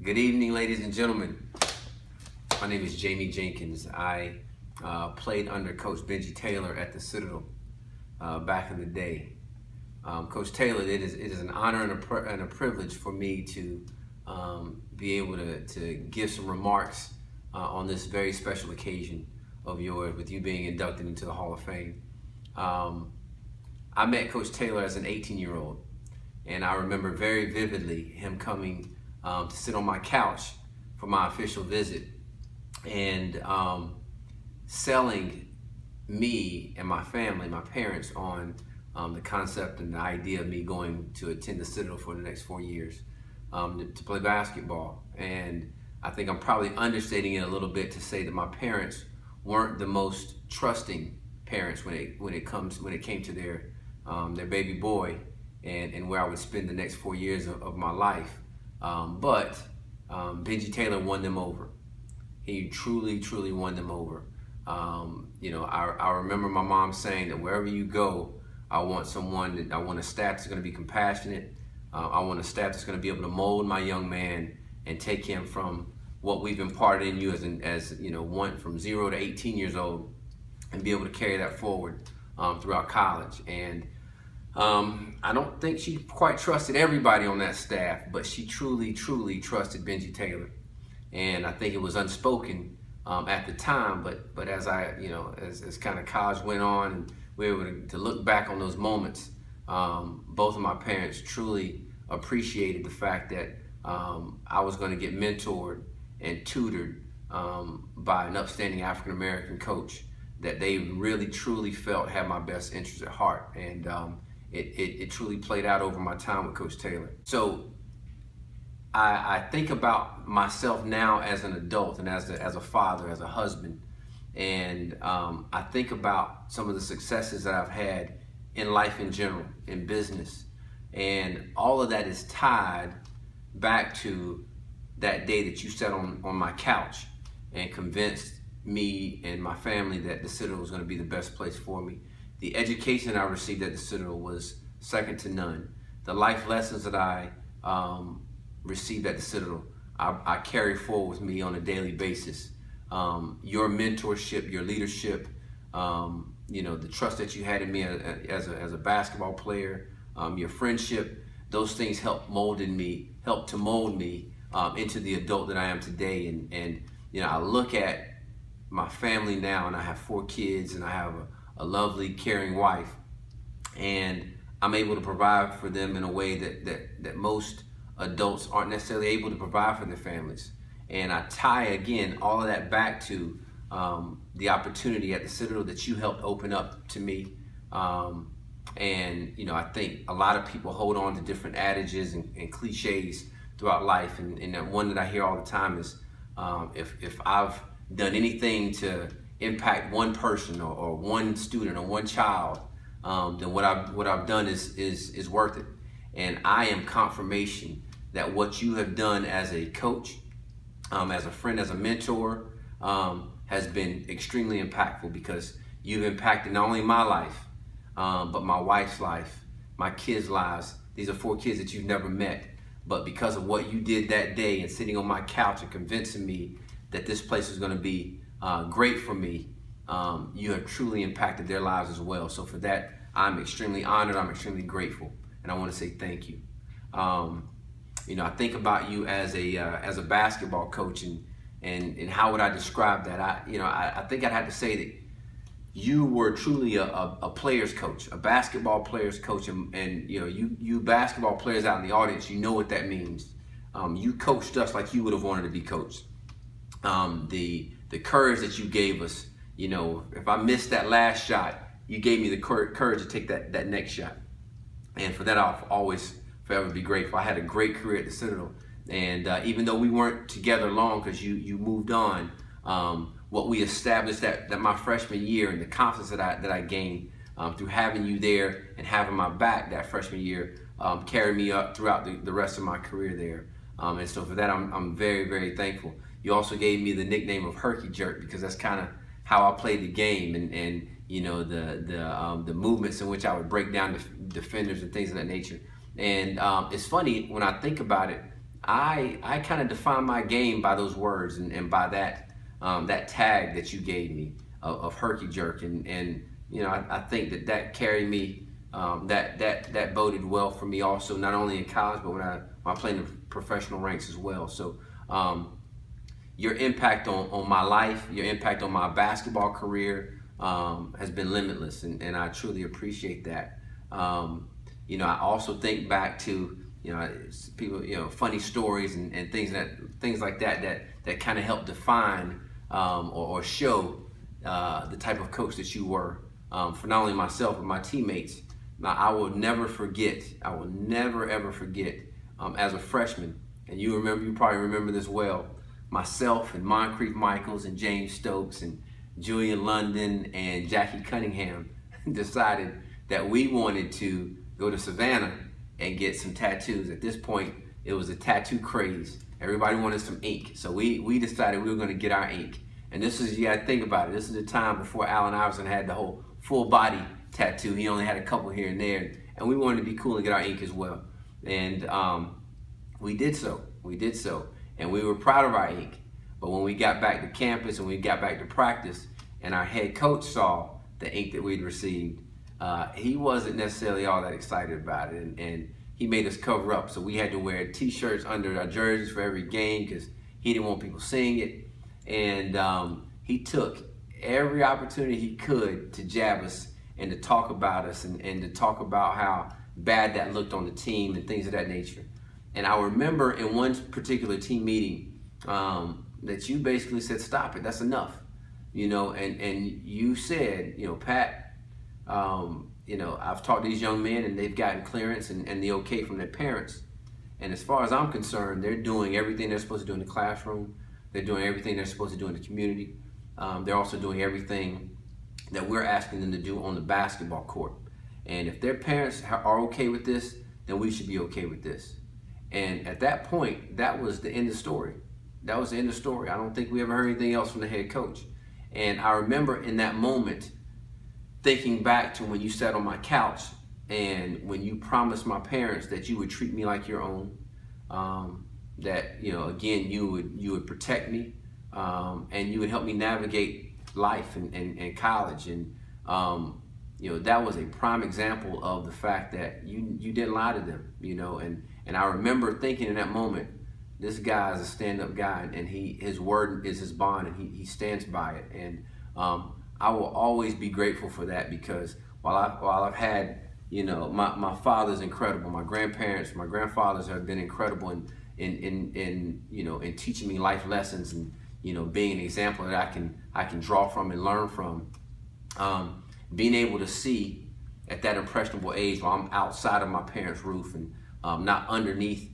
Good evening, ladies and gentlemen. My name is Jamie Jenkins. I played under Coach Benjy Taylor at the Citadel back in the day. Coach Taylor, it is an honor and a privilege for me to be able to give some remarks on this very special occasion of yours, with you being inducted into the Hall of Fame. I met Coach Taylor as an 18-year-old, and I remember very vividly him coming to sit on my couch for my official visit and selling me and my family, my parents, on the concept and the idea of me going to attend the Citadel for the next 4 years to play basketball. And I think I'm probably understating it a little bit to say that my parents weren't the most trusting parents when it came to their baby boy and where I would spend the next 4 years of my life. But Benjy Taylor won them over. He truly won them over. I remember my mom saying that wherever you go, I want a staff that's going to be compassionate. I want a staff that's going to be able to mold my young man and take him from what we've imparted in you as one from 0 to 18 years old, and be able to carry that forward throughout college. And I don't think she quite trusted everybody on that staff, but she truly trusted Benjy Taylor. And I think it was unspoken at the time, but as as kind of college went on and we were able to look back on those moments, both of my parents truly appreciated the fact that I was going to get mentored and tutored by an upstanding African American coach that they really truly felt had my best interests at heart. And it truly played out over my time with Coach Taylor. So I think about myself now as an adult and as a father, as a husband, and I think about some of the successes that I've had in life in general, in business, and all of that is tied back to that day that you sat on my couch and convinced me and my family that the Citadel was going to be the best place for me. The education I received at the Citadel was second to none. The life lessons that I received at the Citadel, I carry forward with me on a daily basis. Your mentorship, your leadership, the trust that you had in me as a basketball player, your friendship, those things helped to mold me into the adult that I am today. And I look at my family now, and I have 4 kids, and I have a lovely, caring wife, and I'm able to provide for them in a way that most adults aren't necessarily able to provide for their families. And I tie, again, all of that back to the opportunity at the Citadel that you helped open up to me. I think a lot of people hold on to different adages and cliches throughout life. And that one that I hear all the time is, if I've done anything to impact one person or one student or one child, then what I've done is worth it. And I am confirmation that what you have done as a coach, as a friend, as a mentor, has been extremely impactful, because you've impacted not only my life, but my wife's life, my kids' lives. These are 4 kids that you've never met, but because of what you did that day and sitting on my couch and convincing me that this place is going to be great for me, you have truly impacted their lives as well. So for that, I'm extremely honored. I'm extremely grateful, and I want to say thank you. I think about you as a basketball coach, and how would I describe that? I think I'd have to say that you were truly a player's coach, a basketball player's coach, and you basketball players out in the audience, you know what that means. You coached us like you would have wanted to be coached. The courage that you gave us, if I missed that last shot, you gave me the courage to take that next shot. And for that, I'll always forever be grateful. I had a great career at the Citadel, and even though we weren't together long because you moved on, what we established that my freshman year, and the confidence that I gained through having you there and having my back that freshman year, carried me up throughout the rest of my career there. And so for that, I'm very thankful. You also gave me the nickname of Herky Jerk, because that's kind of how I played the game, and the movements in which I would break down defenders and things of that nature. And it's funny when I think about it. I kind of define my game by those words and by that tag that you gave me of herky jerk, and you know, I think that carried me, that boded well for me also, not only in college but when I played in the professional ranks as well. So your impact on my life, your impact on my basketball career has been limitless, and I truly appreciate that. You know, I also think back to, you know, people, you know, funny stories and things like that kind of help define or show the type of coach that you were, for not only myself but my teammates. Now, I will never forget. I will never ever forget. As a freshman, and you probably remember this well. Myself and Moncrief Michaels and James Stokes and Julian London and Jackie Cunningham decided that we wanted to go to Savannah and get some tattoos. At this point, it was a tattoo craze. Everybody wanted some ink. So we decided we were going to get our ink. And this is, you got to think about it, this is the time before Allen Iverson had the whole full body tattoo. He only had a couple here and there. And we wanted to be cool and get our ink as well. And we did so. And we were proud of our ink. But when we got back to campus and we got back to practice and our head coach saw the ink that we'd received, he wasn't necessarily all that excited about it. And he made us cover up. So we had to wear t-shirts under our jerseys for every game because he didn't want people seeing it. And he took every opportunity he could to jab us and to talk about us and to talk about how bad that looked on the team and things of that nature. And I remember in one particular team meeting that you basically said, stop it, that's enough. You know, and you said, you know, Pat, you know, I've talked to these young men and they've gotten clearance and the okay from their parents. And as far as I'm concerned, they're doing everything they're supposed to do in the classroom. They're doing everything they're supposed to do in the community. They're also doing everything that we're asking them to do on the basketball court. And if their parents are okay with this, then we should be okay with this. And at that point, that was the end of the story. That was the end of the story. I don't think we ever heard anything else from the head coach. And I remember in that moment, thinking back to when you sat on my couch and when you promised my parents that you would treat me like your own, that, you know, again, you would protect me, and you would help me navigate life and college. And, you know, that was a prime example of the fact that you didn't lie to them, you know. And I remember thinking in that moment, this guy is a stand-up guy, and his word is his bond, and he stands by it. And I will always be grateful for that, because while I've had, you know, my father's incredible, my grandparents, my grandfathers have been incredible in you know, in teaching me life lessons and, you know, being an example that I can draw from and learn from. Being able to see at that impressionable age, while I'm outside of my parents' roof and not underneath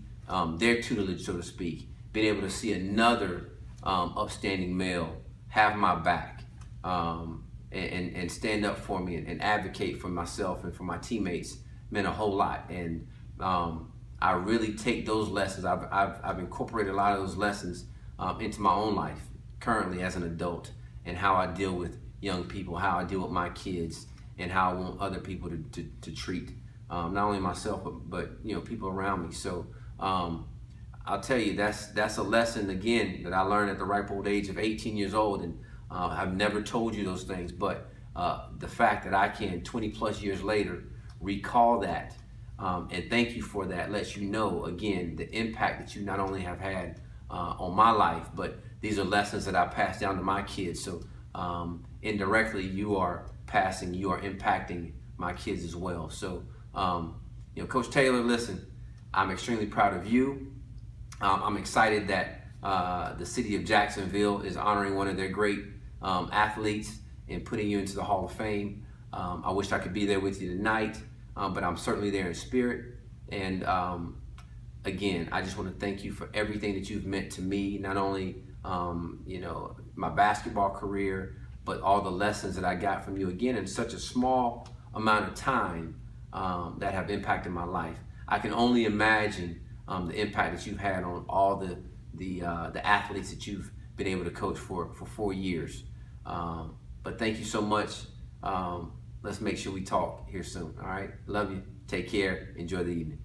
their tutelage, so to speak, being able to see another upstanding male have my back and stand up for me and advocate for myself and for my teammates meant a whole lot. And I really take those lessons. I've incorporated a lot of those lessons into my own life currently as an adult, and how I deal with young people, how I deal with my kids, and how I want other people to treat not only myself but you know, people around me. So I'll tell you, that's a lesson again that I learned at the ripe old age of 18 years old, and I've never told you those things, but the fact that I can 20 plus years later recall that and thank you for that lets you know again the impact that you not only have had on my life, but these are lessons that I pass down to my kids. So indirectly you are impacting my kids as well. So you know, Coach Taylor, listen, I'm extremely proud of you. I'm excited that the city of Jacksonville is honoring one of their great athletes and putting you into the Hall of Fame. I wish I could be there with you tonight, but I'm certainly there in spirit. And again, I just want to thank you for everything that you've meant to me, not only you know, my basketball career, but all the lessons that I got from you, again, in such a small amount of time that have impacted my life. I can only imagine the impact that you've had on all the athletes that you've been able to coach for 4 years. But thank you so much. Let's make sure we talk here soon. All right. Love you. Take care. Enjoy the evening.